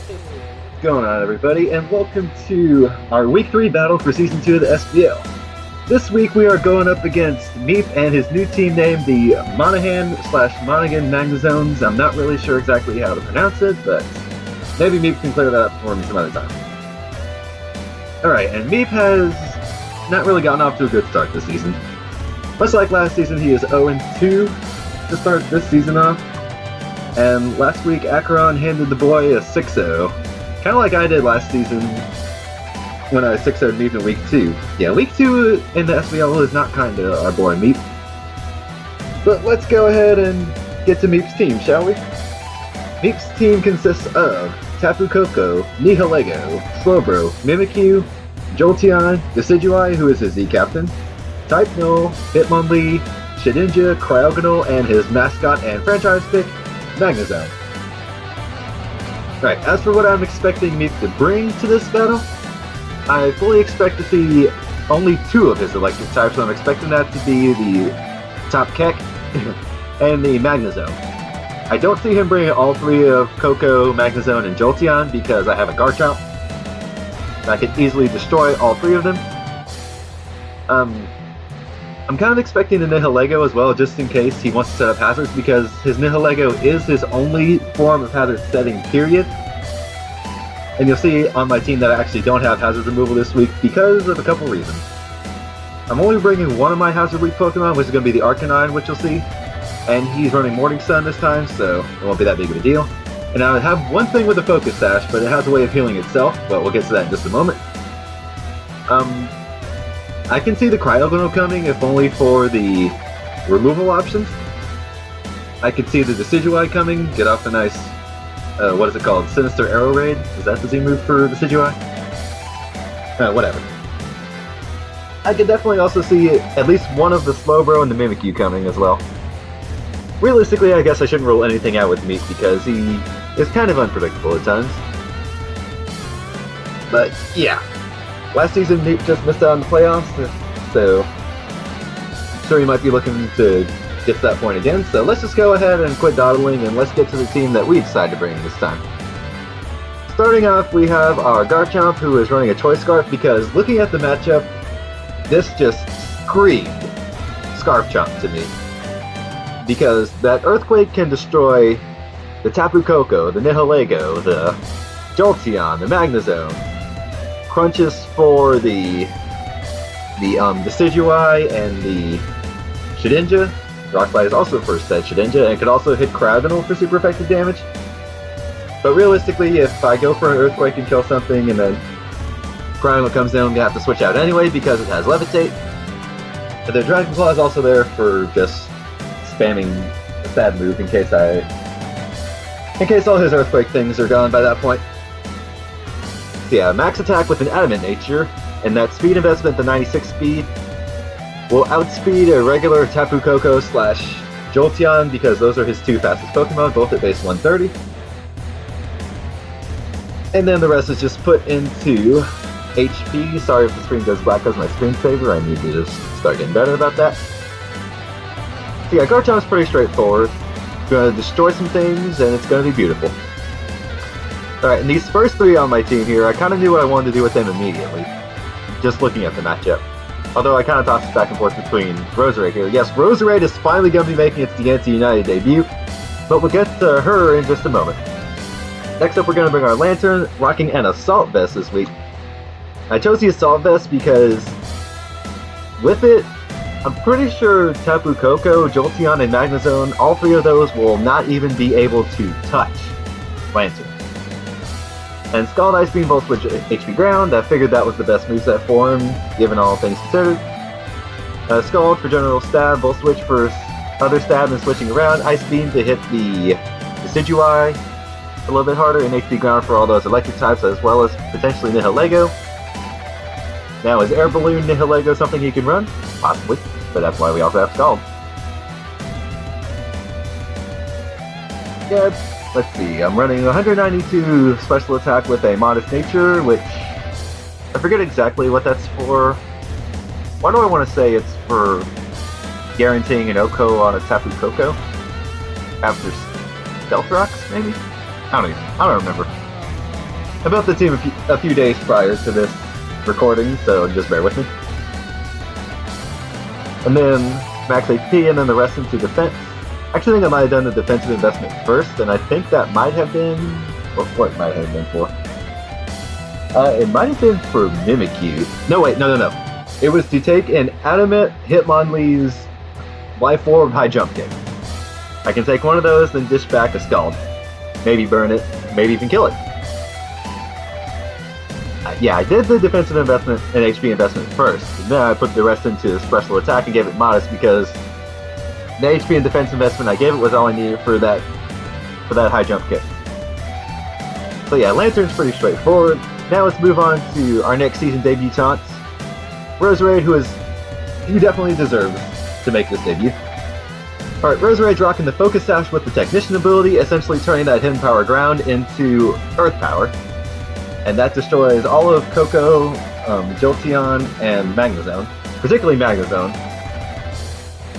What's going on, everybody, and welcome to our Week 3 battle for Season 2 of the SBL. This week we are going up against Meep and his new team name, the Monaghan Magnezones. I'm not really sure exactly how to pronounce it, but maybe Meep can clear that up for me some other time. Alright, and Meep has not really gotten off to a good start this season. Much like last season, he is 0-2 to start this season off. And last week, Arcanine handed the boy a 6-0. Kind of like I did last season when I 6-0'd Meep in Week 2. Yeah, Week 2 in the SBL is not kind to our boy Meep. But let's go ahead and get to Meep's team, shall we? Meep's team consists of Tapu Koko, Nihilego, Slowbro, Mimikyu, Jolteon, Decidueye, who is his Z-Captain, Type Null, Hitmonlee, Shedinja, Cryogonal, and his mascot and franchise pick, Magnezone. Right, as for what I'm expecting Meep to bring to this battle, I fully expect to see only 2 of his electric types, so I'm expecting that to be the Top Keck and the Magnezone. I don't see him bringing all 3 of Koko, Magnezone, and Jolteon because I have a Garchomp. I could easily destroy all 3 of them. I'm kind of expecting the Nihilego as well, just in case he wants to set up hazards, because his Nihilego is his only form of hazard setting, period. And you'll see on my team that I actually don't have hazard removal this week because of a couple reasons. I'm only bringing one of my hazard weak Pokemon, which is going to be the Arcanine, which you'll see. And he's running Morning Sun this time, so it won't be that big of a deal. And I have one thing with the Focus Sash, but it has a way of healing itself, but we'll get to that in just a moment. I can see the Cryogonal coming, if only for the removal options. I could see the Decidueye coming, get off a nice, what is it called, Sinister Arrow Raid? Is that the Z move for Decidueye? Whatever. I could definitely also see at least one of the Slowbro and the Mimikyu coming as well. Realistically, I guess I shouldn't rule anything out with Meep because he is kind of unpredictable at times. But yeah. Last season, Meep just missed out on the playoffs, so I'm sure he might be looking to get to that point again. So let's just go ahead and quit dawdling, and let's get to the team that we decided to bring this time. Starting off, we have our Garchomp, who is running a Choice Scarf, because looking at the matchup, this just screamed Scarf Chomp to me. Because that Earthquake can destroy the Tapu Koko, the Nihilego, the Jolteon, the Magnezone. Crunches for the Decidueye and the Shedinja. Rockbite is also for said Shedinja, and could also hit Cryogonal for super effective damage. But realistically, if I go for an Earthquake and kill something and then Cryogonal comes down, I'm going to have to switch out anyway because it has Levitate. But the Dragon Claw is also there for just spamming a sad move in case all his Earthquake things are gone by that point. Yeah, max attack with an adamant nature, and that speed investment, the 96 speed, will outspeed a regular Tapu Koko / Jolteon because those are his 2 fastest Pokemon, both at base 130. And then the rest is just put into HP. Sorry if the screen goes black because my screensaver. I need to just start getting better about that. So yeah, Garchomp's pretty straightforward. Gonna destroy some things, and it's gonna be beautiful. Alright, and these first 3 on my team here, I kind of knew what I wanted to do with them immediately. Just looking at the matchup. Although I kind of tossed back and forth between Rosaria here. Yes, Rosaria is finally going to be making its Diancie United debut, but we'll get to her in just a moment. Next up, we're going to bring our Lantern, rocking an Assault Vest this week. I chose the Assault Vest because with it, I'm pretty sure Tapu Koko, Jolteon, and Magnezone, all 3 of those will not even be able to touch Lantern. And Scald Ice Beam both switch HP Ground. I figured that was the best moveset for him, given all things considered. Scald for General Stab, both switch for other stab and switching around. Ice Beam to hit the Decidueye a little bit harder, and HP Ground for all those electric types, as well as potentially Nihilego. Now, is Air Balloon Nihilego something he can run? Possibly, but that's why we also have Scald. Yeah, let's see, I'm running 192 special attack with a modest nature, which I forget exactly what that's for. Why do I want to say it's for guaranteeing an Oko on a Tapu Koko after Stealth Rocks, maybe? I don't remember. I built the team a few days prior to this recording, so just bear with me. And then max HP, and then the rest into defense. Actually, I think I might have done the defensive investment first, and I think that might have been... what might have been for? It might have been for Mimikyu. No, wait, no. It was to take an Adamant Hitmonlee's Life Orb High Jump Kick. I can take one of those, then dish back a Scald. Maybe burn it, maybe even kill it. Yeah, I did the defensive investment and HP investment first, and then I put the rest into special attack and gave it modest because the HP and defense investment I gave it was all I needed for that high jump kick. So yeah, Lantern's pretty straightforward. Now let's move on to our next season debutante, Rosaria, who definitely deserves to make this debut. Alright, Rosaria's rocking the Focus Sash with the Technician ability, essentially turning that Hidden Power Ground into Earth Power. And that destroys all of Koko, Jolteon, and Magnezone, particularly Magnezone.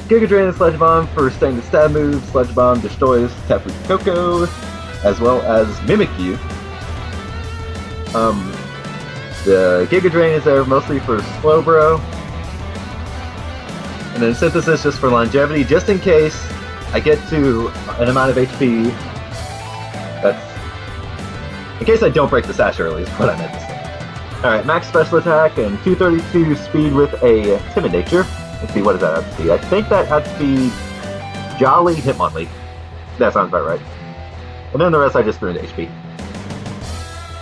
Giga Drain and Sludge Bomb for staying the stab move. Sludge Bomb destroys Tapu Koko, as well as Mimikyu. The Giga Drain is there mostly for Slowbro. And then Synthesis just for longevity, just in case I get to an amount of HP in case I don't break the sash early is what I meant to say. Alright, max special attack and 232 speed with a Timid Nature. Let's see, what does that outspeed? I think that outspeed Jolly Hitmonlee. That sounds about right. And then the rest I just threw into HP.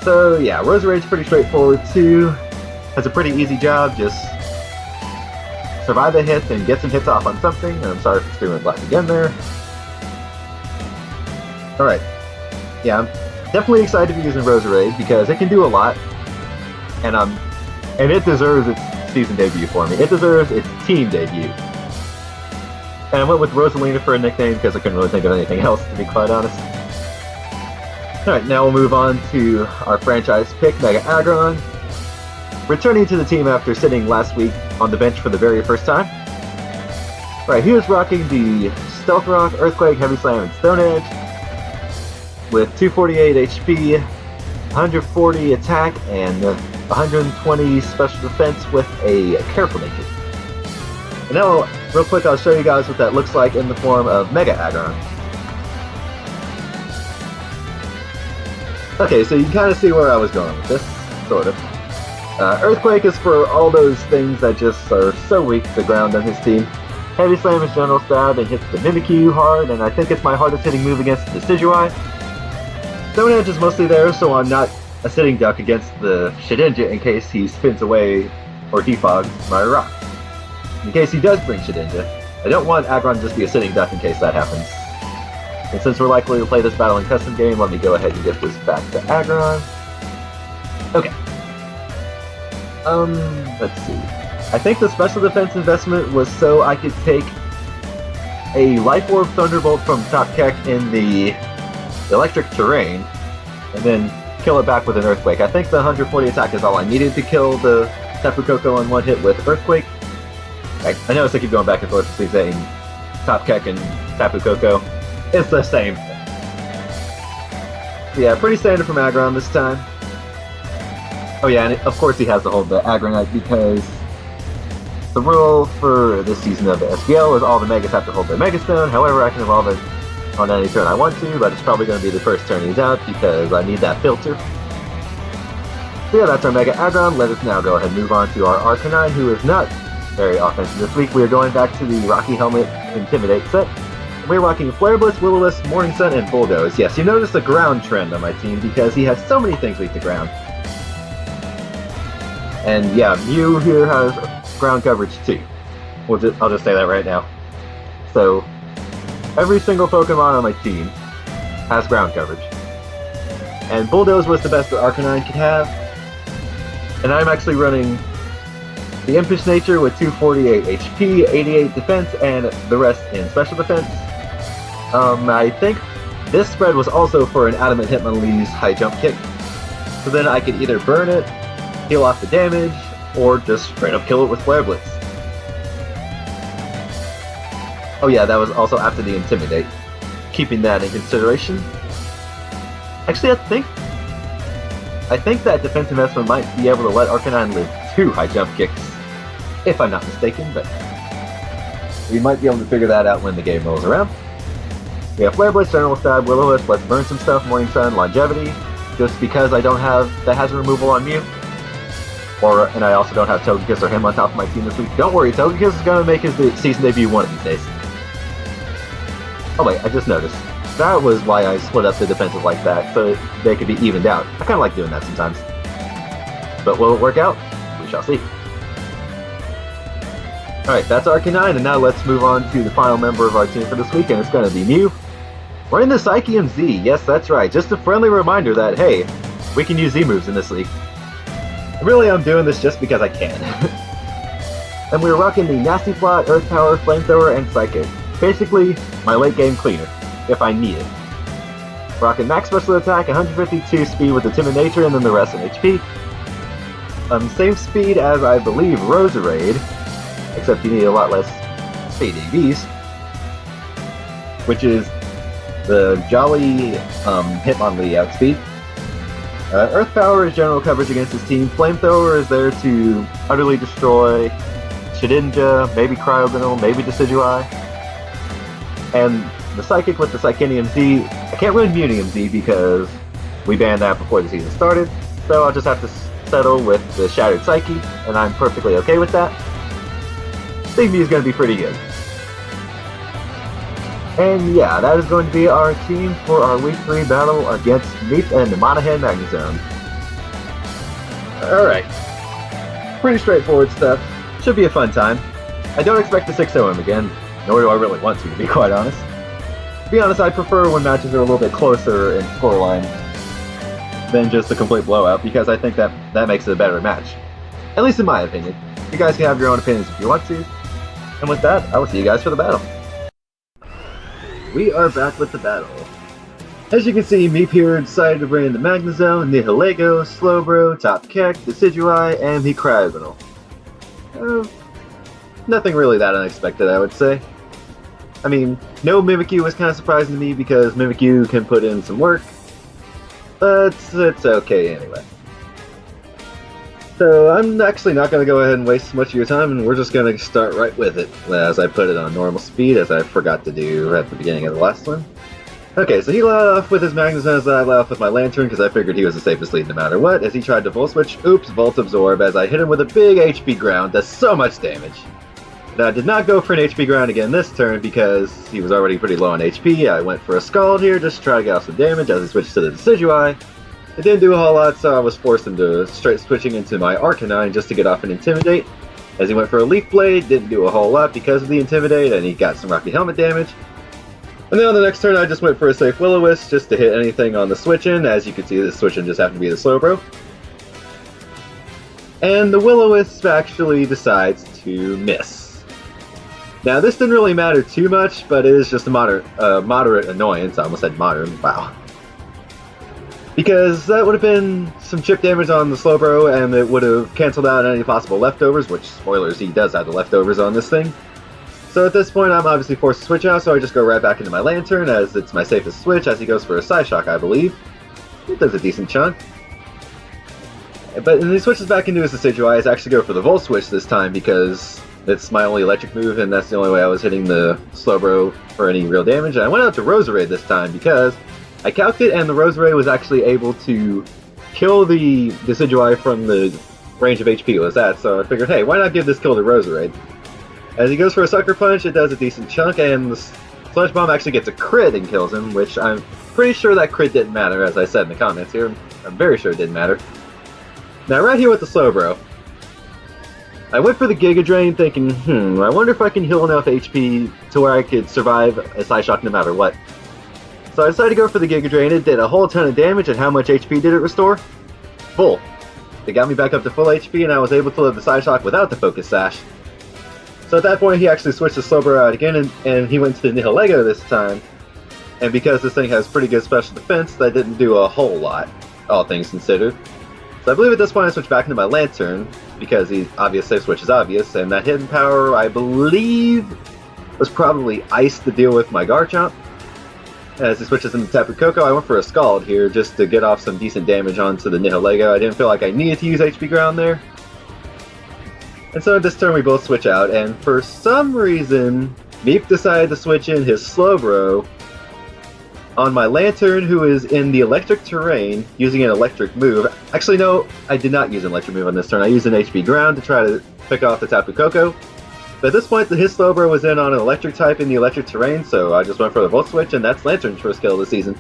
So yeah, Rosaria's pretty straightforward too. Has a pretty easy job, just survive the hit and get some hits off on something. And I'm sorry for screaming black again there. Alright. Yeah, I'm definitely excited to be using Rosaria because it can do a lot. And it deserves its season debut for me. It deserves its team debut. And I went with Rosalina for a nickname because I couldn't really think of anything else, to be quite honest. Alright, now we'll move on to our franchise pick, Mega Aggron. Returning to the team after sitting last week on the bench for the very first time. Right, he was rocking the Stealth Rock, Earthquake, Heavy Slam, and Stone Edge with 248 HP, 140 attack, and 120 special defense with a Careful Nature. And now, real quick, I'll show you guys what that looks like in the form of Mega Aggron. Okay, so you can kind of see where I was going with this, sort of. Earthquake is for all those things that just are so weak to the ground on his team. Heavy Slam is General Stab and hits the Mimikyu hard, and I think it's my hardest hitting move against the Decidueye. Stone Edge is mostly there, so I'm not a sitting duck against the Shedinja in case he spins away or defogs my rock. In case he does bring Shedinja, I don't want Aggron to just be a sitting duck in case that happens. And since we're likely to play this battle in custom game, let me go ahead and get this back to Aggron. Okay. Let's see. I think the special defense investment was so I could take a Life Orb Thunderbolt from Top Keck in the electric terrain, and then kill it back with an Earthquake. I think the 140 attack is all I needed to kill the Tapu Koko on one hit with Earthquake. I notice I keep going back and forth between saying Top Keck and Tapu Koko. It's the same thing. Yeah, pretty standard from Aggron this time. Oh yeah, and of course he has to hold the Aggronite because the rule for this season of the SBL is all the Megas have to hold their Mega Stone. However, I can evolve it on any turn I want to, but it's probably going to be the first turn he's out because I need that filter. So yeah, that's our Mega Aggron. Let us now go ahead and move on to our Arcanine, who is not very offensive this week. We are going back to the Rocky Helmet Intimidate set. We're rocking Flare Blitz, Will-O-Wisp, Morning Sun, and Bulldoze. Yes, you notice the ground trend on my team because he has so many things weak to ground. And yeah, Mew here has ground coverage too. I'll just say that right now. So, every single Pokemon on my team has ground coverage. And Bulldoze was the best that Arcanine could have. And I'm actually running the Impish Nature with 248 HP, 88 defense, and the rest in special defense. I think this spread was also for an Adamant Hitmonlee's high jump kick. So then I could either burn it, heal off the damage, or just straight up kill it with Flare Blitz. Oh yeah, that was also after the I think that defensive investment might be able to let Arcanine live 2 high jump kicks, if I'm not mistaken, but we might be able to figure that out when the game rolls around. We have Flare Blitz, General Stab, Will-O-Wisp, Let's Burn Some Stuff, Morning Sun, Longevity, just because I don't have the hazard removal on Mew. And I also don't have Togekiss or him on top of my team this week. Don't worry, Togekiss is going to make his season debut one of these days. Oh wait, I just noticed. That was why I split up the defensive like that, so they could be evened out. I kind of like doing that sometimes. But will it work out? We shall see. Alright, that's Arcanine, and now let's move on to the final member of our team for this week, and it's going to be Mew. We're in the Psychium Z, yes that's right, just a friendly reminder that, hey, we can use Z moves in this league. Really, I'm doing this just because I can. And we're rocking the Nasty Plot, Earth Power, Flamethrower, and Psychic. Basically, my late game cleaner, if I need it. Rocking max special attack, 152 speed with the timid nature, and then the rest in HP. Same speed as I believe Rosaria, except you need a lot less speed AVs, which is the Jolly Hitmonlee outspeed. Earth Power is general coverage against his team. Flamethrower is there to utterly destroy Shedinja, maybe Cryogonal, maybe Decidueye. And the Psychic with the Psychinium Z, I can't run Munium Z because we banned that before the season started, so I'll just have to settle with the Shattered Psyche, and I'm perfectly okay with that. I think Mew's going to be pretty good. And yeah, that is going to be our team for our Week 3 battle against Meep and the Monaghan Magnezones. Alright. Pretty straightforward stuff. Should be a fun time. I don't expect to 6-0 him again, nor do I really want to be quite honest. To be honest, I prefer when matches are a little bit closer in scoreline than just a complete blowout, because I think that makes it a better match. At least in my opinion. You guys can have your own opinions if you want to. And with that, I will see you guys for the battle. We are back with the battle. As you can see, Meep here decided to bring in the Magnezone, Nihilego, Slowbro, Top Keck, Decidueye, and the Cryogonal. Nothing really that unexpected, I would say. I mean, no Mimikyu was kind of surprising to me because Mimikyu can put in some work, but it's okay anyway. So I'm actually not going to go ahead and waste much of your time, and we're just going to start right with it, as I put it on normal speed, as I forgot to do at the beginning of the last one. Okay, so he led off with his Magnezone as I led off with my Lantern, because I figured he was the safest lead no matter what, as he tried to Volt Switch. Oops, Volt Absorb, as I hit him with a big HP Ground, does so much damage. Now, I did not go for an HP Ground again this turn, because he was already pretty low on HP. I went for a Scald here, just to try to get off some damage, as he switched to the Decidueye. It didn't do a whole lot, so I was forced into straight switching into my Arcanine just to get off an Intimidate. As he went for a Leaf Blade, didn't do a whole lot because of the Intimidate, and he got some Rocky Helmet damage. And then on the next turn, I just went for a safe Will-O-Wisp just to hit anything on the switch-in. As you can see, the switch-in just happened to be the Slowbro. And the Will-O-Wisp actually decides to miss. Now, this didn't really matter too much, but it is just a moderate annoyance. I almost said modern, wow. Because that would have been some chip damage on the Slowbro, and it would have cancelled out any possible leftovers, which, spoilers, he does have the leftovers on this thing. So at this point, I'm obviously forced to switch out, so I just go right back into my Lantern, as it's my safest switch, as he goes for a Psyshock, I believe. It does a decent chunk. But when he switches back into his Decidueye, I actually go for the Volt Switch this time, because it's my only electric move, and that's the only way I was hitting the Slowbro for any real damage. And I went out to Rosaria this time, because I calced it, and the Rosaria was actually able to kill the Decidueye from the range of HP it was at, so I figured, hey, why not give this kill to Rosaria? As he goes for a Sucker Punch, it does a decent chunk, and the Sludge Bomb actually gets a crit and kills him, which I'm pretty sure that crit didn't matter, as I said in the comments here. I'm very sure it didn't matter. Now, right here with the Slowbro, I went for the Giga Drain thinking, I wonder if I can heal enough HP to where I could survive a Psyshock no matter what. So I decided to go for the Giga Drain. It did a whole ton of damage, and how much HP did it restore? Full. It got me back up to full HP, and I was able to live the Psyshock without the Focus Sash. So at that point, he actually switched the Slowbro out again, and he went to the Nihilego this time. And because this thing has pretty good special defense, that didn't do a whole lot, all things considered. So I believe at this point I switched back into my Lantern, because the obvious safe switch is obvious, and that hidden power, I believe, was probably Ice to deal with my Garchomp. As he switches into Tapu Koko, I went for a Scald here just to get off some decent damage onto the Nihilego. I didn't feel like I needed to use HP Ground there. And so this turn we both switch out, and for some reason, Meep decided to switch in his Slowbro on my Lantern, who is in the electric terrain, using an electric move. Actually, no, I did not use an electric move on this turn. I used an HP Ground to try to pick off the Tapu Koko. But at this point, his Slowbro was in on an electric type in the electric terrain, so I just went for the Volt Switch, and that's Lantern's first kill of the season.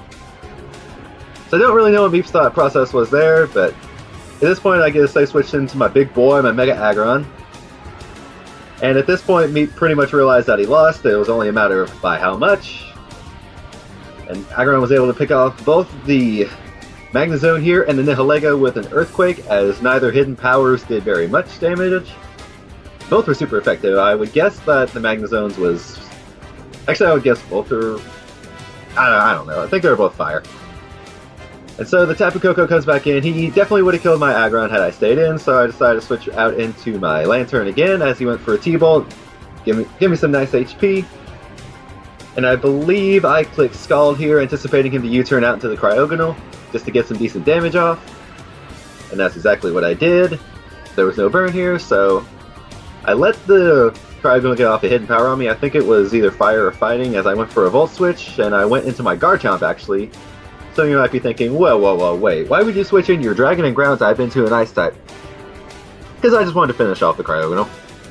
So I don't really know what Meep's thought process was there, but at this point I guess I switched into my big boy, my Mega Aggron. And at this point, Meep pretty much realized that he lost. It was only a matter of by how much. And Aggron was able to pick off both the Magnezone here and the Nihilego with an Earthquake, as neither Hidden Powers did very much damage. Both were super effective. I would guess that the Magnezones was... Actually, I would guess both are... I don't know. I think they were both fire. And so the Tapu Koko comes back in. He definitely would have killed my Aggron had I stayed in, so I decided to switch out into my Lantern again as he went for a T-Bolt. Give me some nice HP. And I believe I clicked Scald here, anticipating him to U-turn out into the Cryogonal, just to get some decent damage off. And that's exactly what I did. There was no burn here, so I let the Cryogonal get off a Hidden Power on me. I think it was either Fire or Fighting, as I went for a Volt Switch, and I went into my Garchomp, actually. So you might be thinking, whoa, wait, why would you switch in your Dragon and Ground type into an Ice type? Because I just wanted to finish off the Cryogonal.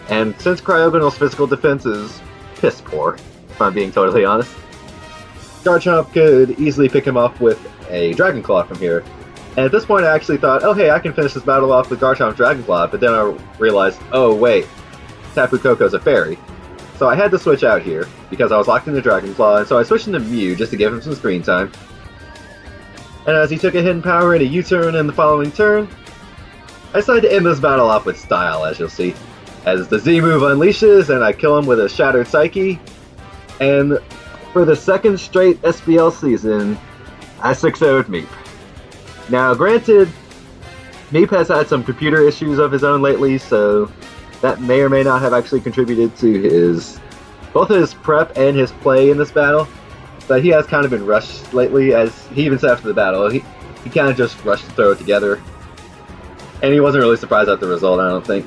And since Cryogonal's physical defense is piss poor, if I'm being totally honest, Garchomp could easily pick him off with a Dragon Claw from here. And at this point I actually thought, oh hey, I can finish this battle off with Garchomp's Dragon Claw, but then I realized, oh wait, Tapu Koko's a fairy. So I had to switch out here, because I was locked into Dragon Claw, and so I switched into Mew just to give him some screen time. And as he took a Hidden Power and a U-turn in the following turn, I decided to end this battle off with style, as you'll see. As the Z-move unleashes, and I kill him with a Shattered Psyche. And for the second straight SBL season, I 6-0'd Meep. Now, granted, Meep has had some computer issues of his own lately, so that may or may not have actually contributed to both his prep and his play in this battle. But he has kind of been rushed lately, as he even said after the battle. He kind of just rushed to throw it together. And he wasn't really surprised at the result, I don't think.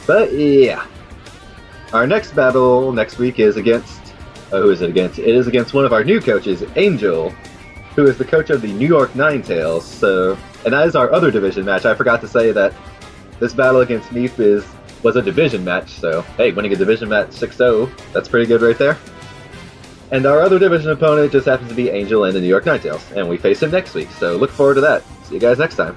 But yeah. Our next battle next week is against... who is it against? It is against one of our new coaches, Angel, who is the coach of the New York Ninetales. So, and that is our other division match. I forgot to say that this battle against Meep was a division match. So, hey, winning a division match 6-0, that's pretty good right there. And our other division opponent just happens to be Angel and the New York Ninetales, and we face him next week, so look forward to that. See you guys next time.